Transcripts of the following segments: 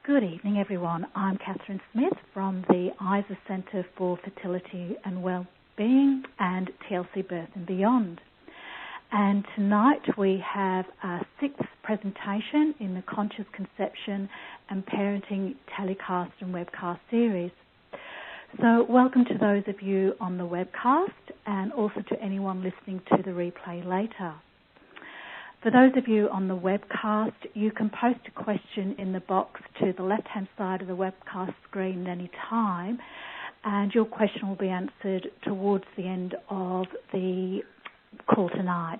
Good evening, everyone. I'm Katherine Smith from the ISA Centre for Fertility and Wellbeing and TLC Birth and Beyond. And tonight we have our sixth presentation in the Conscious Conception and Parenting telecast and webcast series. So welcome to those of you on the webcast and also to anyone listening to the replay later. For those of you on the webcast, you can post a question in the box to the left-hand side of the webcast screen at any time, and your question will be answered towards the end of the call tonight.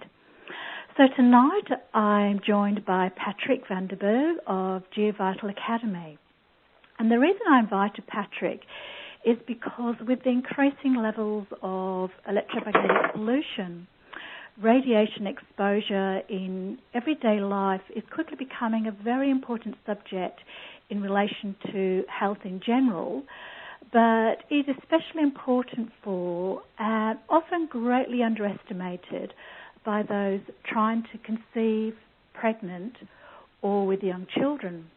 So tonight I'm joined by Patrick Vanderberg of Geo Vital Academy. And the reason I invited Patrick is because with the increasing levels of electromagnetic pollution, radiation exposure in everyday life is quickly becoming a very important subject in relation to health in general, but it is especially important for and often greatly underestimated by those trying to conceive, pregnant, or with young children.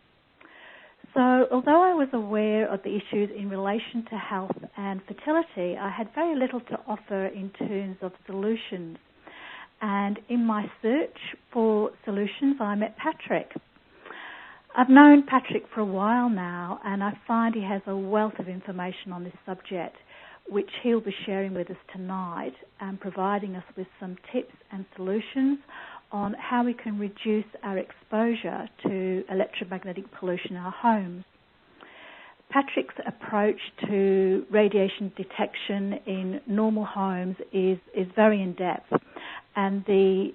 So although I was aware of the issues in relation to health and fertility, I had very little to offer in terms of solutions. And in my search for solutions, I met Patrick. I've known Patrick for a while now, and I find he has a wealth of information on this subject, which he'll be sharing with us tonight and providing us with some tips and solutions on how we can reduce our exposure to electromagnetic pollution in our homes. Patrick's approach to radiation detection in normal homes is very in-depth, and the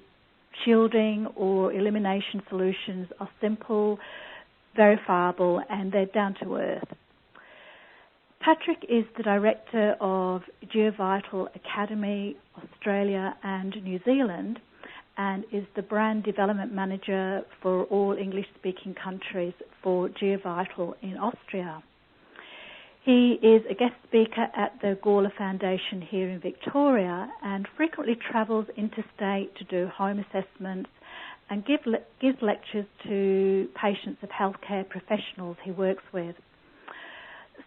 shielding or elimination solutions are simple, verifiable, and they're down to earth. Patrick is the director of Geo Vital Academy, Australia and New Zealand, and is the brand development manager for all English-speaking countries for Geo Vital in Austria. He is a guest speaker at the Gawler Foundation here in Victoria and frequently travels interstate to do home assessments and gives lectures to patients of healthcare professionals he works with.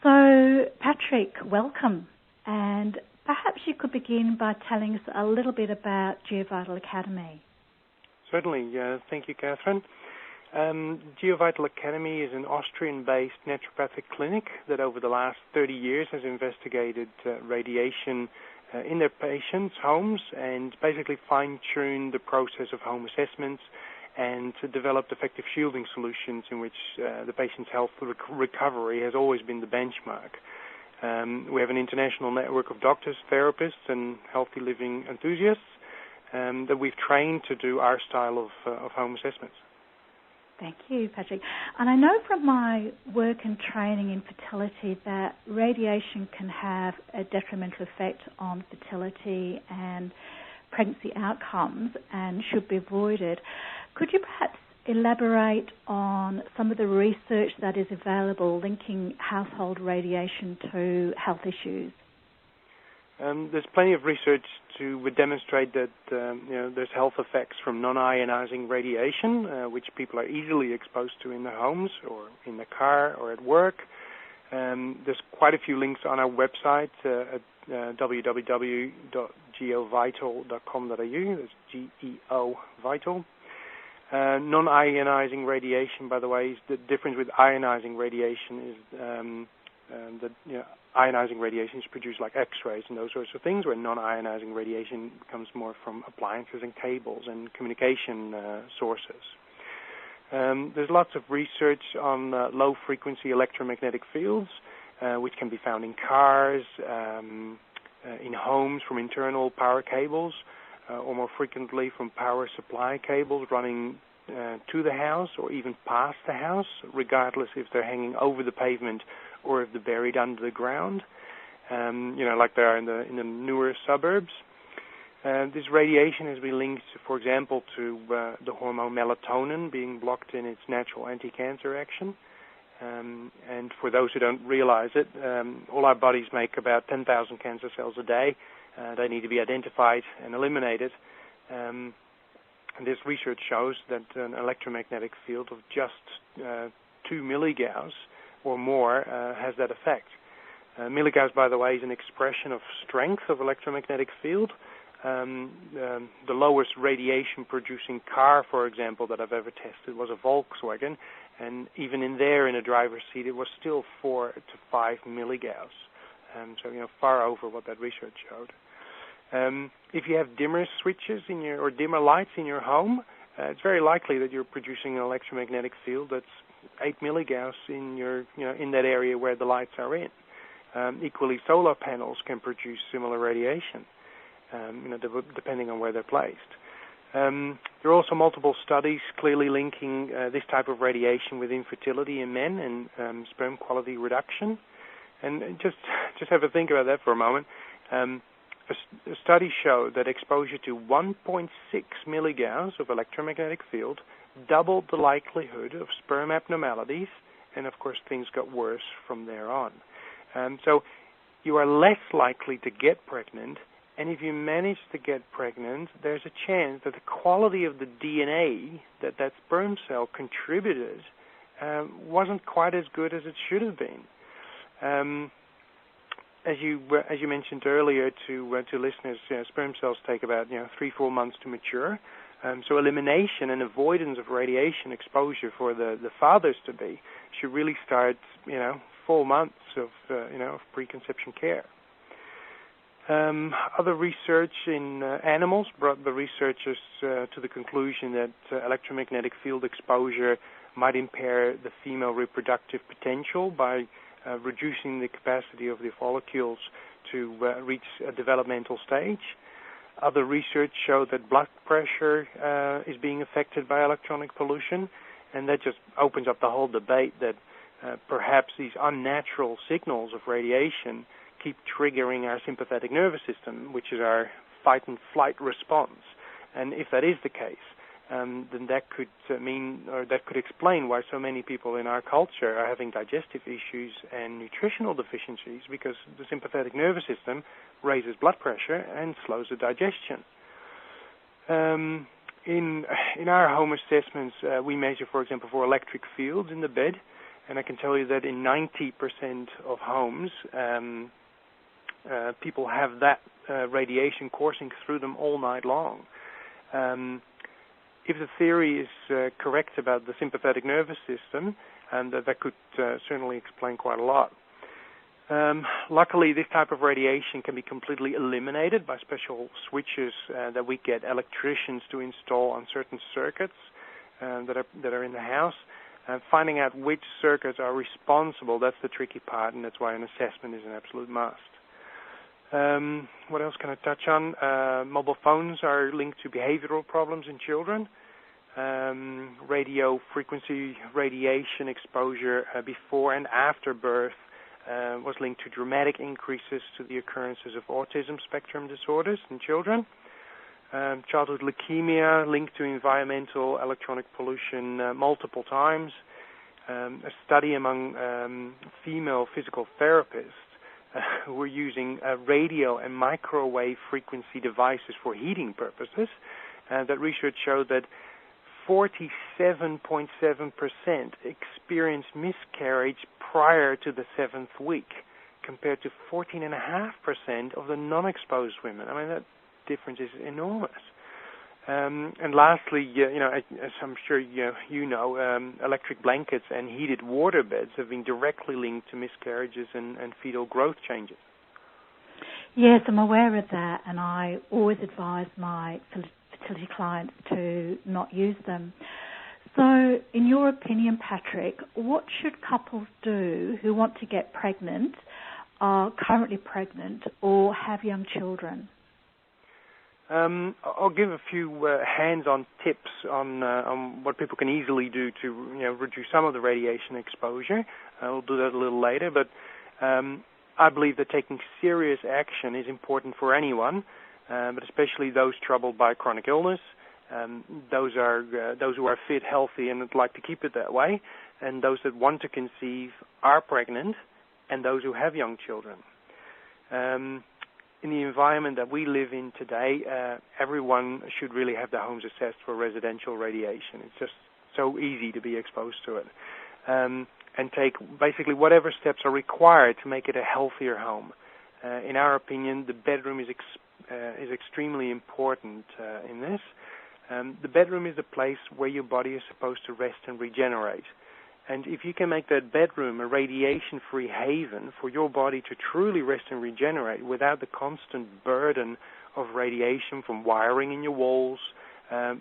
So, Patrick, welcome. And perhaps you could begin by telling us a little bit about Geo Vital Academy. Certainly. Thank you, Katherine. Geo Vital Academy is an Austrian-based naturopathic clinic that over the last 30 years has investigated radiation in their patients' homes and basically fine-tuned the process of home assessments and developed effective shielding solutions in which the patient's health recovery has always been the benchmark. We have an international network of doctors, therapists, and healthy living enthusiasts that we've trained to do our style of home assessments. Thank you, Patrick. And I know from my work and training in fertility that radiation can have a detrimental effect on fertility and pregnancy outcomes and should be avoided. Could you perhaps elaborate on some of the research that is available linking household radiation to health issues? There's plenty of research to demonstrate that there's health effects from non-ionizing radiation, which people are easily exposed to in their homes or in the car or at work. There's quite a few links on our website at www.geovital.com.au. That's G-E-O Vital. Non-ionizing radiation, by the way, is the difference with ionizing radiation is that ionizing radiation is produced like X-rays and those sorts of things, where non-ionizing radiation comes more from appliances and cables and communication sources. There's lots of research on low-frequency electromagnetic fields, which can be found in cars, in homes from internal power cables, or more frequently from power supply cables running to the house or even past the house, regardless if they're hanging over the pavement or if they're buried under the ground, like they are in the newer suburbs. This radiation has been linked, for example, to the hormone melatonin being blocked in its natural anti-cancer action. And for those who don't realize it, all our bodies make about 10,000 cancer cells a day. They need to be identified and eliminated. And this research shows that an electromagnetic field of just 2 milligauss or more has that effect. Milligauss, by the way, is an expression of strength of electromagnetic field. The lowest radiation-producing car, for example, that I've ever tested was a Volkswagen, and even in there, in a driver's seat, it was still 4 to 5 milligauss. So, far over what that research showed. If you have dimmer switches or dimmer lights in your home, it's very likely that you're producing an electromagnetic field that's 8 milligauss in that area where the lights are in. Equally, solar panels can produce similar radiation, depending on where they're placed. There are also multiple studies clearly linking this type of radiation with infertility in men and sperm quality reduction. And just have a think about that for a moment. A study showed that exposure to 1.6 milligauss of electromagnetic field doubled the likelihood of sperm abnormalities, and of course things got worse from there on. So you are less likely to get pregnant, and if you manage to get pregnant, there's a chance that the quality of the DNA that sperm cell contributed wasn't quite as good as it should have been. As you mentioned earlier to listeners, sperm cells take about 3-4 months to mature. So elimination and avoidance of radiation exposure for the fathers-to-be should really start 4 months of preconception care. Other research in animals brought the researchers to the conclusion that electromagnetic field exposure might impair the female reproductive potential by reducing the capacity of the follicles to reach a developmental stage. Other research showed that blood pressure is being affected by electronic pollution, and that just opens up the whole debate that perhaps these unnatural signals of radiation keep triggering our sympathetic nervous system, which is our fight and flight response. And if that is the case, then that could that could explain why so many people in our culture are having digestive issues and nutritional deficiencies, because the sympathetic nervous system raises blood pressure and slows the digestion. In our home assessments, we measure, for example, for electric fields in the bed, and I can tell you that in 90% of homes, people have that radiation coursing through them all night long. If the theory is correct about the sympathetic nervous system, that could certainly explain quite a lot. Luckily, this type of radiation can be completely eliminated by special switches that we get electricians to install on certain circuits that are in the house. Finding out which circuits are responsible, that's the tricky part, and that's why an assessment is an absolute must. What else can I touch on? Mobile phones are linked to behavioral problems in children. Radio frequency radiation exposure before and after birth was linked to dramatic increases to the occurrences of autism spectrum disorders in children. Childhood leukemia linked to environmental electronic pollution multiple times. A study among female physical therapists who were using radio and microwave frequency devices for heating purposes, that research showed that 47.7% experienced miscarriage prior to the 7th week, compared to 14.5% of the non-exposed women. I mean, that difference is enormous. And lastly, as I'm sure you know, electric blankets and heated water beds have been directly linked to miscarriages and fetal growth changes. Yes, I'm aware of that, and I always advise my fertility clients to not use them. So, in your opinion, Patrick, what should couples do who want to get pregnant, are currently pregnant, or have young children? I'll give a few hands-on tips on what people can easily do to reduce some of the radiation exposure. We'll do that a little later, but I believe that taking serious action is important for anyone, but especially those troubled by chronic illness, those who are fit, healthy, and would like to keep it that way, and those that want to conceive, are pregnant, and those who have young children. In the environment that we live in today, everyone should really have their homes assessed for residential radiation. It's just so easy to be exposed to it. and take basically whatever steps are required to make it a healthier home. In our opinion, the bedroom is extremely important in this. The bedroom is the place where your body is supposed to rest and regenerate. And if you can make that bedroom a radiation-free haven for your body to truly rest and regenerate without the constant burden of radiation from wiring in your walls,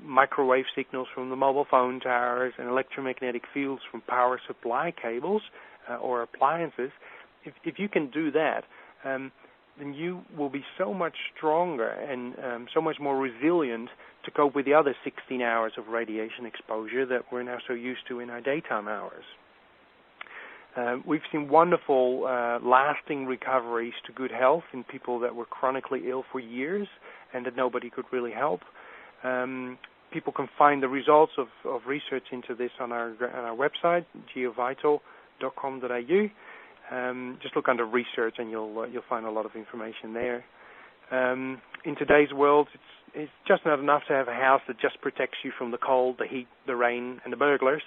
microwave signals from the mobile phone towers, and electromagnetic fields from power supply cables or appliances, if you can do that, then you will be so much stronger and so much more resilient to cope with the other 16 hours of radiation exposure that we're now so used to in our daytime hours. We've seen wonderful lasting recoveries to good health in people that were chronically ill for years and that nobody could really help. People can find the results of research into this on our website, geovital.com.au. Just look under research and you'll find a lot of information there. In today's world, it's just not enough to have a house that just protects you from the cold, the heat, the rain, and the burglars.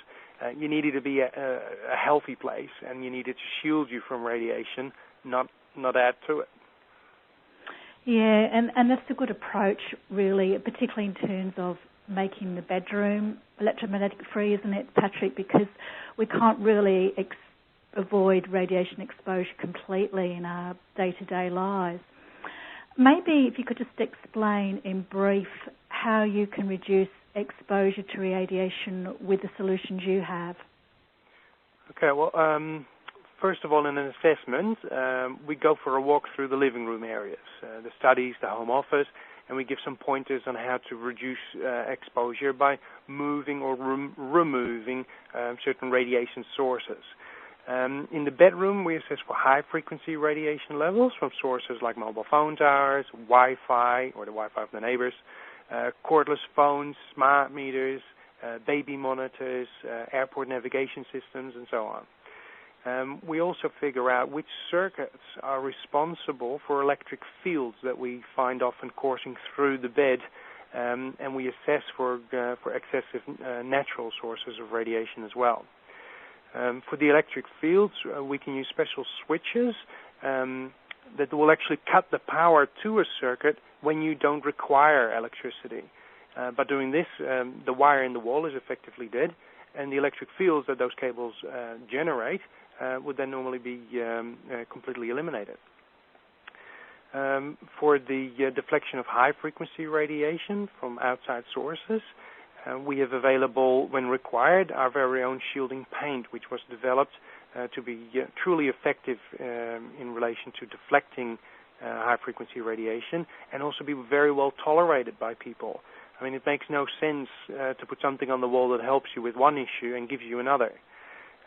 You need it to be a healthy place, and you need it to shield you from radiation, not add to it. Yeah, and that's a good approach, really, particularly in terms of making the bedroom electromagnetic free, isn't it, Patrick? Because we can't really avoid radiation exposure completely in our day-to-day lives. Maybe if you could just explain in brief how you can reduce exposure to radiation with the solutions you have. Okay, well, first of all, in an assessment, we go for a walk through the living room areas, the studies, the home office, and we give some pointers on how to reduce exposure by moving or removing certain radiation sources. In the bedroom, we assess for high-frequency radiation levels from sources like mobile phone towers, Wi-Fi, or the Wi-Fi of the neighbors, cordless phones, smart meters, baby monitors, airport navigation systems, and so on. We also figure out which circuits are responsible for electric fields that we find often coursing through the bed, and we assess for excessive natural sources of radiation as well. For the electric fields, we can use special switches that will actually cut the power to a circuit when you don't require electricity. By doing this, the wire in the wall is effectively dead, and the electric fields that those cables generate would then normally be completely eliminated. For the deflection of high-frequency radiation from outside sources, we have available, when required, our very own shielding paint, which was developed to be truly effective in relation to deflecting high-frequency radiation and also be very well tolerated by people. I mean, it makes no sense to put something on the wall that helps you with one issue and gives you another.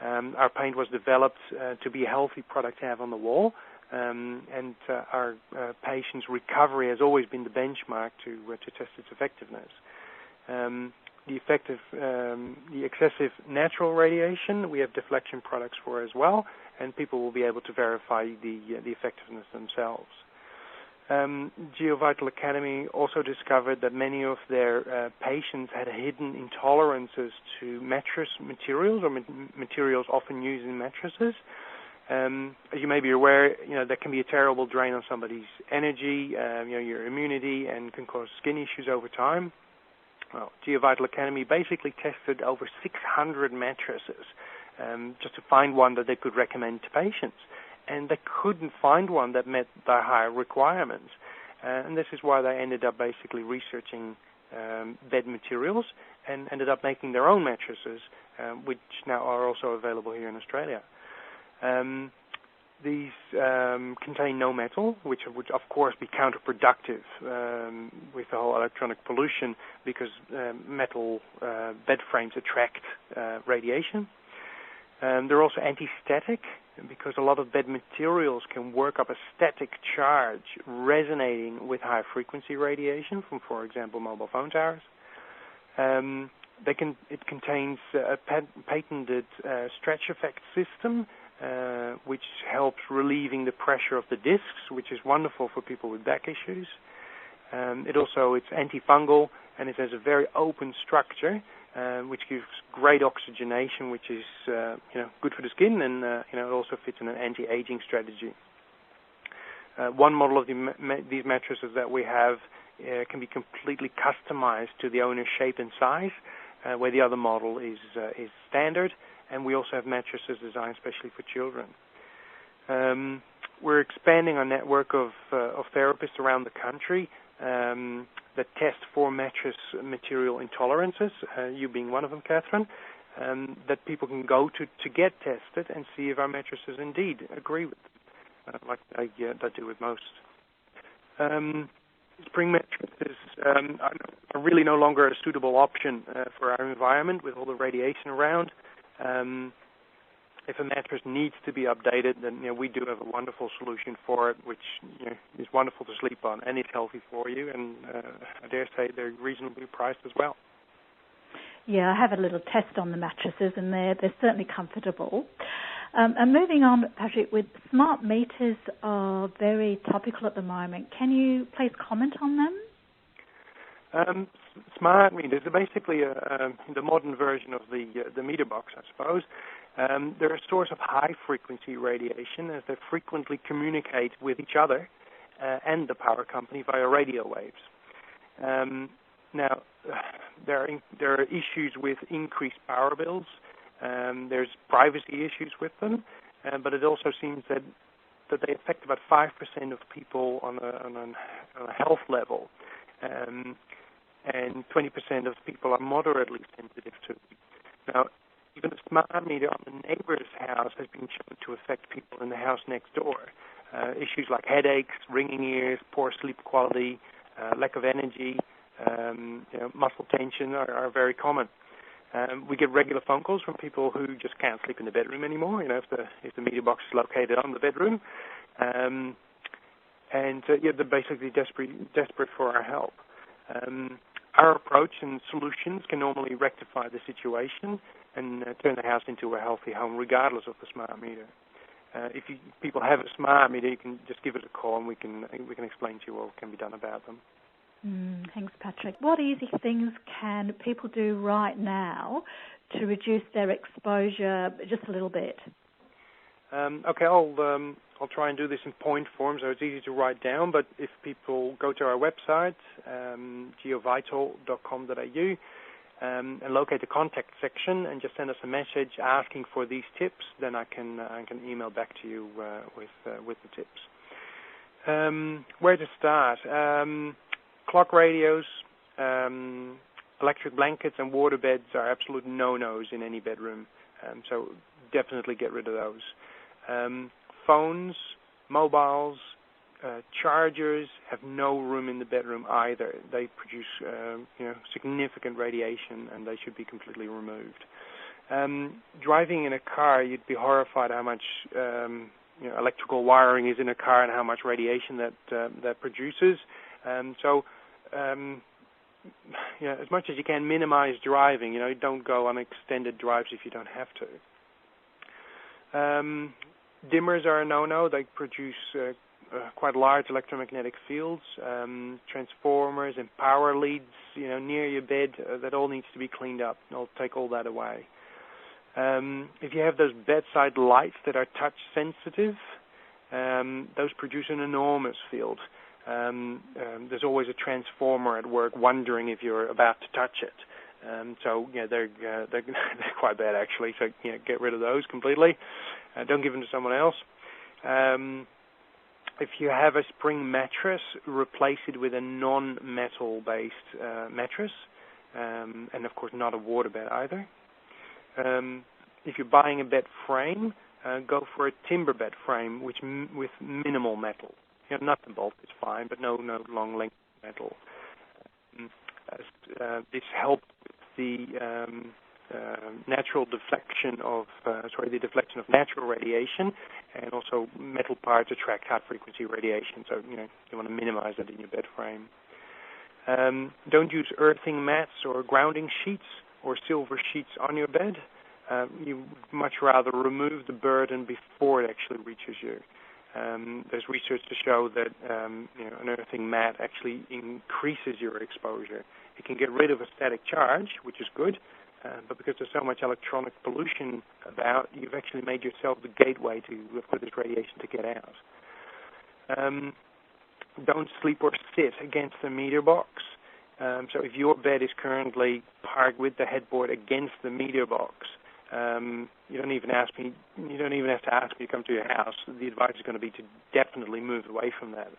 Our paint was developed to be a healthy product to have on the wall, and our patients' recovery has always been the benchmark to test its effectiveness. The excessive natural radiation, we have deflection products for as well, and people will be able to verify the effectiveness themselves. Geo Vital Academy also discovered that many of their patients had hidden intolerances to mattress materials or materials often used in mattresses. As you may be aware, that can be a terrible drain on somebody's energy, your immunity, and can cause skin issues over time. Well, Geo Vital Academy basically tested over 600 mattresses just to find one that they could recommend to patients. And they couldn't find one that met their higher requirements. And this is why they ended up basically researching bed materials and ended up making their own mattresses, which now are also available here in Australia. These contain no metal, which would, of course, be counterproductive with the whole electronic pollution because metal bed frames attract radiation. They're also anti-static because a lot of bed materials can work up a static charge resonating with high-frequency radiation from, for example, mobile phone towers. It contains a patented stretch effect system which helps relieving the pressure of the discs, which is wonderful for people with back issues. It's antifungal, and it has a very open structure, which gives great oxygenation, which is good for the skin, and it also fits in an anti-aging strategy. One model of these mattresses that we have can be completely customized to the owner's shape and size, where the other model is standard, and we also have mattresses designed especially for children. We're expanding our network of therapists around the country that test for mattress material intolerances, you being one of them, Katherine, that people can go to get tested and see if our mattresses indeed agree with them, like I do with most. Spring mattresses are really no longer a suitable option for our environment with all the radiation around. If a mattress needs to be updated, then we do have a wonderful solution for it, which is wonderful to sleep on and is healthy for you, and I dare say they're reasonably priced as well. Yeah, I have a little test on the mattresses, and they're certainly comfortable. And moving on, Patrick, with smart meters are very topical at the moment. Can you please comment on them? Smart meters are basically the modern version of the meter box, I suppose. They're a source of high-frequency radiation as they frequently communicate with each other and the power company via radio waves. Now, there are issues with increased power bills. There's privacy issues with them, but it also seems that they affect about 5% of people on a health level, and 20% of people are moderately sensitive to them. Now, even a smart meter on the neighbor's house has been shown to affect people in the house next door. Issues like headaches, ringing ears, poor sleep quality, lack of energy, muscle tension are very common. We get regular phone calls from people who just can't sleep in the bedroom anymore, if the meter box is located on the bedroom. They're basically desperate for our help. Our approach and solutions can normally rectify the situation and turn the house into a healthy home, regardless of the smart meter. If people have a smart meter, you can just give us a call, and we can explain to you what can be done about them. Thanks, Patrick. What easy things can people do right now to reduce their exposure just a little bit? Okay, I'll try and do this in point form, so it's easy to write down. But if people go to our website, geovital.com.au, and locate the contact section and just send us a message asking for these tips, then I can email back to you with the tips. Where to start? Clock radios, electric blankets, and water beds are absolute no-nos in any bedroom, so definitely get rid of those. Phones, mobiles, chargers have no room in the bedroom either. They produce significant radiation, and they should be completely removed. Driving in a car, you'd be horrified how much electrical wiring is in a car and how much radiation that produces. As much as you can, minimize driving. Don't go on extended drives if you don't have to. Dimmers are a no-no. They produce quite large electromagnetic fields. Transformers and power leads, near your bed, that all needs to be cleaned up. I'll take all that away. If you have those bedside lights that are touch sensitive, those produce an enormous field. There's always a transformer at work wondering if you're about to touch it. They're quite bad actually. So get rid of those completely. Don't give them to someone else. If you have a spring mattress, replace it with a non-metal based mattress, and of course not a waterbed either. If you're buying a bed frame, go for a timber bed frame with minimal metal. Nut and bolt is fine, but no long length metal. This helps with the deflection of natural radiation, and also metal parts attract high frequency radiation. So you want to minimize that in your bed frame. Don't use earthing mats or grounding sheets or silver sheets on your bed. You would much rather remove the burden before it actually reaches you. There's research to show that an earthing mat actually increases your exposure. It can get rid of a static charge, which is good, but because there's so much electronic pollution about, you've actually made yourself the gateway for this radiation to get out. Don't sleep or sit against the meter box. So if your bed is currently parked with the headboard against the meter box, you don't even have to ask me to come to your house. The advice is going to be to definitely move away from that.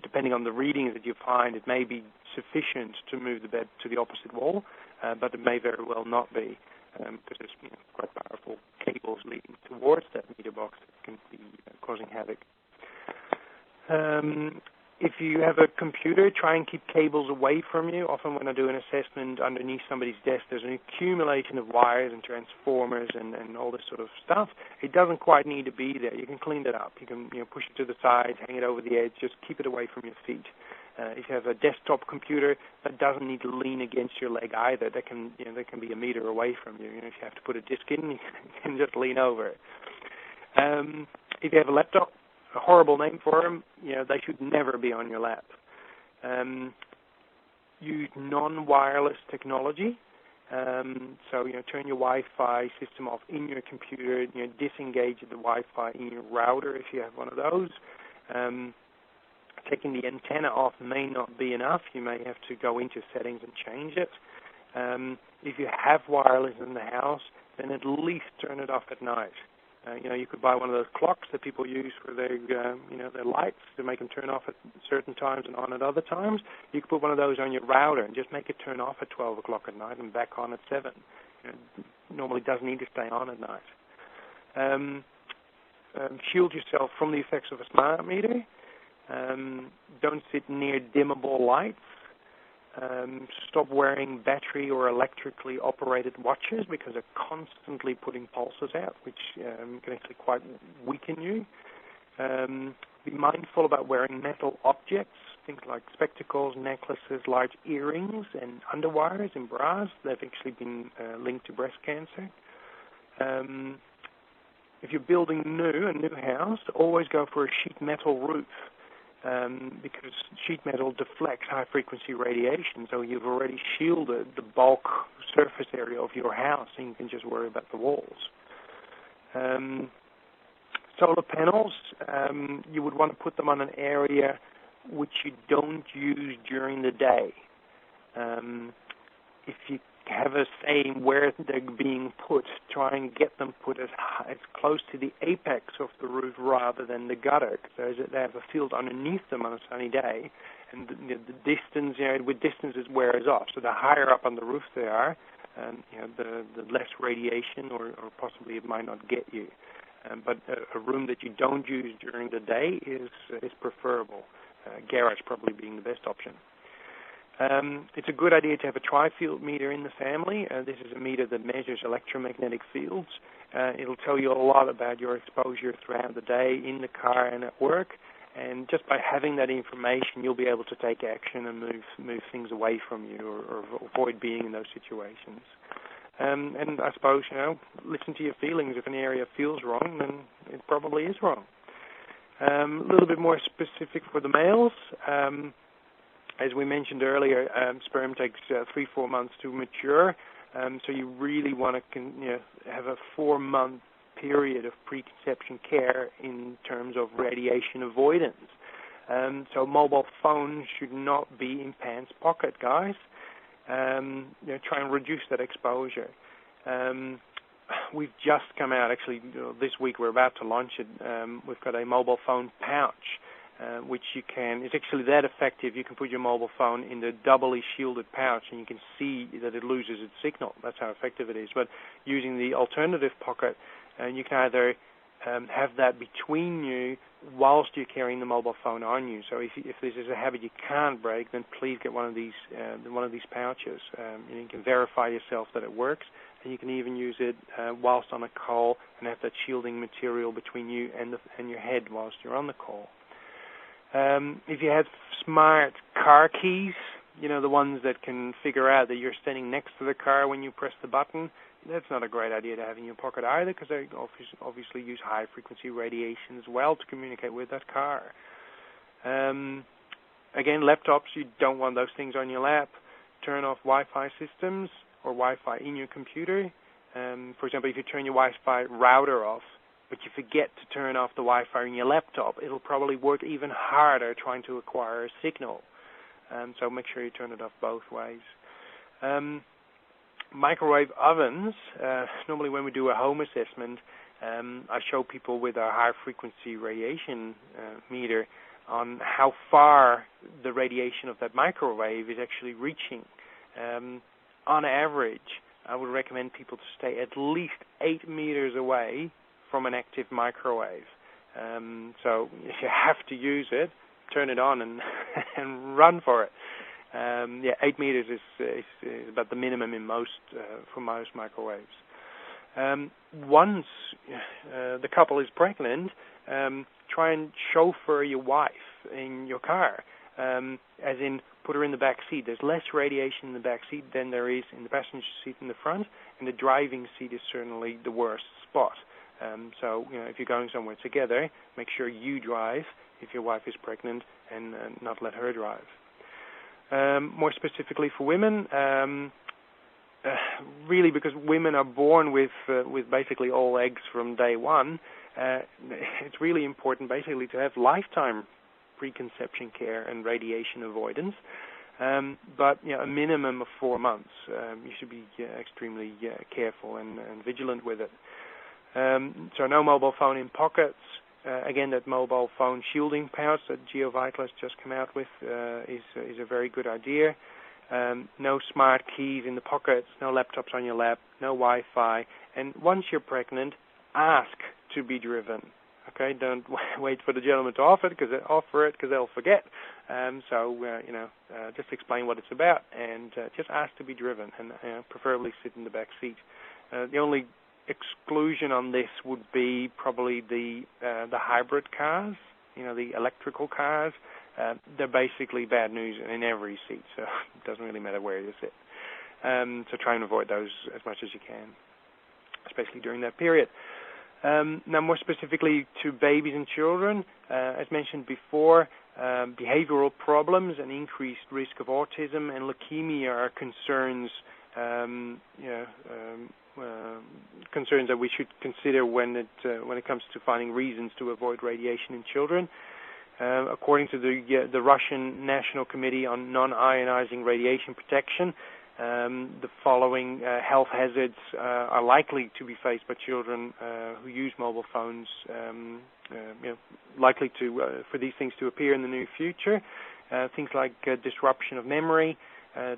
Depending on the readings that you find, it may be sufficient to move the bed to the opposite wall, but it may very well not be, because there's quite powerful cables leading towards that meter box that can be causing havoc. If you have a computer, try and keep cables away from you. Often when I do an assessment underneath somebody's desk, there's an accumulation of wires and transformers and all this sort of stuff. It doesn't quite need to be there. You can clean it up. You can push it to the side, hang it over the edge, just keep it away from your feet. If you have a desktop computer, that doesn't need to lean against your leg either. That can be a meter away from you. If you have to put a disc in, you can just lean over it. If you have a laptop, a horrible name for them, they should never be on your lap. Use non-wireless technology. So, turn your Wi-Fi system off in your computer, disengage the Wi-Fi in your router if you have one of those. Taking the antenna off may not be enough. You may have to go into settings and change it. If you have wireless in the house, then at least turn it off at night. You could buy one of those clocks that people use for their lights to make them turn off at certain times and on at other times. You could put one of those on your router and just make it turn off at 12 o'clock at night and back on at 7. Normally doesn't need to stay on at night. Shield yourself from the effects of a smart meter. Don't sit near dimmable lights. Stop wearing battery or electrically operated watches because they're constantly putting pulses out, which can actually quite weaken you. Be mindful about wearing metal objects, things like spectacles, necklaces, large earrings, and underwires and bras. They've actually been linked to breast cancer. If you're building a new house, always go for a sheet metal roof. Because sheet metal deflects high-frequency radiation, so you've already shielded the bulk surface area of your house, and you can just worry about the walls. Solar panels, you would want to put them on an area which you don't use during the day. If you have a say where they're being put, try and get them put as close to the apex of the roof rather than the gutter, so that they have a field underneath them on a sunny day, and the distance, with distance it wears off. So the higher up on the roof they are, the less radiation, or possibly it might not get you. But a room that you don't use during the day is preferable. Garage probably being the best option. It's a good idea to have a Trifield meter in the family. This is a meter that measures electromagnetic fields. It'll tell you a lot about your exposure throughout the day, in the car and at work. And just by having that information, you'll be able to take action and move things away from you, or avoid being in those situations. And I suppose, listen to your feelings. If an area feels wrong, then it probably is wrong. A little bit more specific for the males. As we mentioned earlier, sperm takes 3-4 months to mature, so you really want to have a 4-month period of preconception care in terms of radiation avoidance. So mobile phones should not be in pants pocket, guys. Try and reduce that exposure. We've just come out, actually, this week we're about to launch it. We've got a mobile phone pouch, which it's actually that effective. You can put your mobile phone in the doubly shielded pouch and you can see that it loses its signal. That's how effective it is. But using the alternative pocket, you can either have that between you whilst you're carrying the mobile phone on you. So if this is a habit you can't break, then please get one of these pouches. You can verify yourself that it works, and you can even use it whilst on a call and have that shielding material between you and your head whilst you're on the call. If you have smart car keys, the ones that can figure out that you're standing next to the car when you press the button, that's not a great idea to have in your pocket either, because they obviously use high-frequency radiation as well to communicate with that car. Again, laptops, you don't want those things on your lap. Turn off Wi-Fi systems. or Wi-Fi in your computer. For example, if you turn your Wi-Fi router off, but you forget to turn off the Wi-Fi in your laptop, it'll probably work even harder trying to acquire a signal. So make sure you turn it off both ways. Microwave ovens, normally when we do a home assessment, I show people with a high-frequency radiation meter on how far the radiation of that microwave is actually reaching. On average, I would recommend people to stay at least 8 meters away from an active microwave. So if you have to use it, turn it on and and run for it. 8 meters is about the minimum in for most microwaves. Once the couple is pregnant, try and chauffeur your wife in your car, as in put her in the back seat. There's less radiation in the back seat than there is in the passenger seat in the front, and the driving seat is certainly the worst spot. So if you're going somewhere together, make sure you drive if your wife is pregnant, and not let her drive. More specifically for women, really because women are born with basically all eggs from day one, it's really important basically to have lifetime preconception care and radiation avoidance, but a minimum of 4 months. You should be extremely careful and vigilant with it. So no mobile phone in pockets. Again, that mobile phone shielding pouch that Geo Vital has just come out with is a very good idea. No smart keys in the pockets, no laptops on your lap, no Wi-Fi. And once you're pregnant, ask to be driven. Okay, don't wait for the gentleman to offer it because they'll forget. Just explain what it's about and just ask to be driven, and preferably sit in the back seat. The only exclusion on this would be probably the hybrid cars, the electrical cars. They're basically bad news in every seat, so it doesn't really matter where you sit. So try and avoid those as much as you can, especially during that period. Now, more specifically to babies and children, as mentioned before, behavioral problems and increased risk of autism and leukemia are concerns concerns that we should consider when it comes to finding reasons to avoid radiation in children. According to the Russian National Committee on Non-Ionizing Radiation Protection, the following health hazards are likely to be faced by children who use mobile phones, likely for these things to appear in the near future. Things like disruption of memory,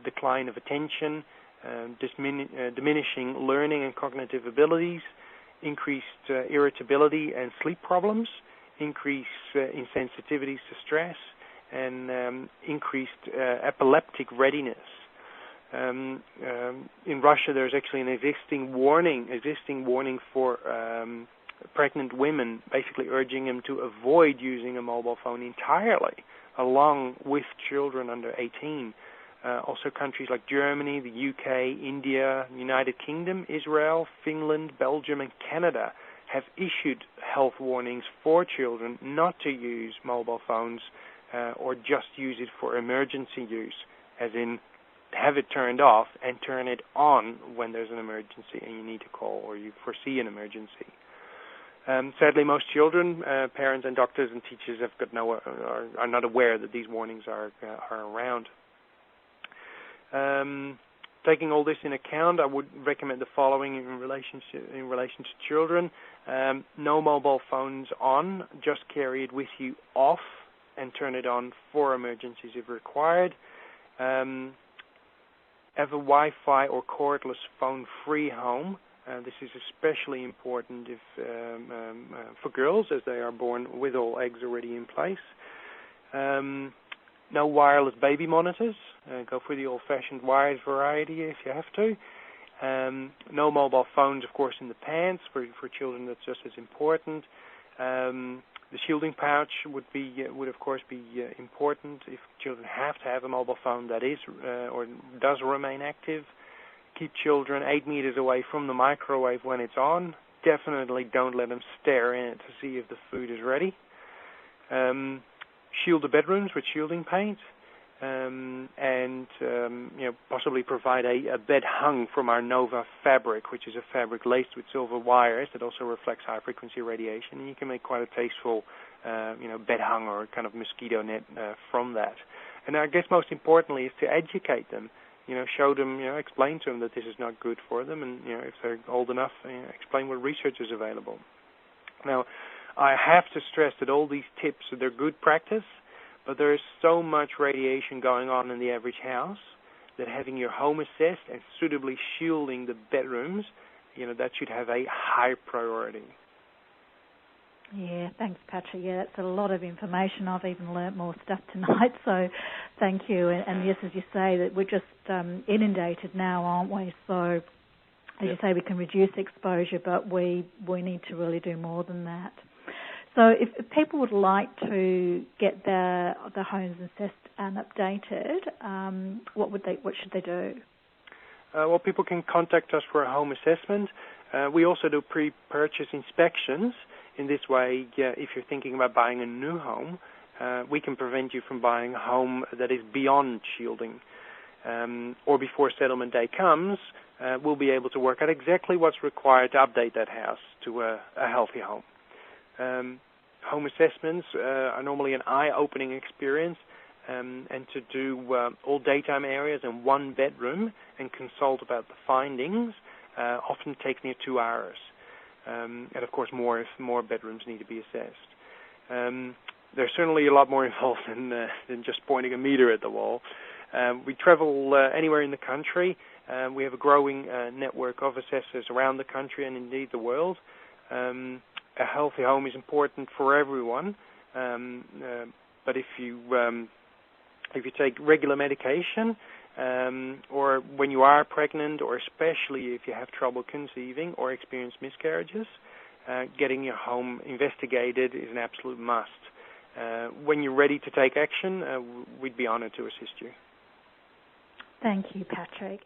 decline of attention, diminishing learning and cognitive abilities, increased irritability and sleep problems, increased insensitivities to stress, and increased epileptic readiness. In Russia, there's actually an existing warning for pregnant women, basically urging them to avoid using a mobile phone entirely, along with children under 18. Also countries like Germany, the UK, India, United Kingdom, Israel, Finland, Belgium, and Canada have issued health warnings for children not to use mobile phones or just use it for emergency use, as in have it turned off and turn it on when there's an emergency and you need to call or you foresee an emergency. Sadly, most children, parents, and doctors and teachers are not aware that these warnings are around. Taking all this in account, I would recommend the following in relation to children. No mobile phones on, just carry it with you off and turn it on for emergencies if required. Have a Wi-Fi or cordless phone-free home. This is especially important for girls, as they are born with all eggs already in place. No wireless baby monitors. Go for the old-fashioned wired variety if you have to. No mobile phones, of course, in the pants. For children, that's just as important. The shielding pouch would of course be important if children have to have a mobile phone that is or does remain active. Keep children 8 meters away from the microwave when it's on. Definitely don't let them stare in it to see if the food is ready. Shield the bedrooms with shielding paint. and possibly provide a bed hung from our Nova fabric, which is a fabric laced with silver wires that also reflects high-frequency radiation. And you can make quite a tasteful, bed hung or kind of mosquito net from that. And I guess most importantly is to educate them. Show them, explain to them that this is not good for them, and if they're old enough, explain what research is available. Now, I have to stress that all these tips, they're good practice, but there is so much radiation going on in the average house that having your home assessed and suitably shielding the bedrooms, that should have a high priority. Yeah, thanks, Patrick. Yeah, that's a lot of information. I've even learnt more stuff tonight, so thank you. And yes, as you say, that we're just inundated now, aren't we? So, as you say, we can reduce exposure, but we need to really do more than that. So if people would like to get their homes assessed and updated, what should they do? Well, people can contact us for a home assessment. We also do pre-purchase inspections. In this way, if you're thinking about buying a new home, we can prevent you from buying a home that is beyond shielding. Or before settlement day comes, we'll be able to work out exactly what's required to update that house to a healthy home. Home assessments are normally an eye-opening experience, and to do all daytime areas in one bedroom and consult about the findings often takes near 2 hours. And of course more if more bedrooms need to be assessed. There's certainly a lot more involved than just pointing a meter at the wall. We travel anywhere in the country. We have a growing network of assessors around the country and indeed the world. A healthy home is important for everyone, but if you take regular medication, or when you are pregnant, or especially if you have trouble conceiving or experience miscarriages, getting your home investigated is an absolute must. When you're ready to take action, we'd be honored to assist you. Thank you, Patrick.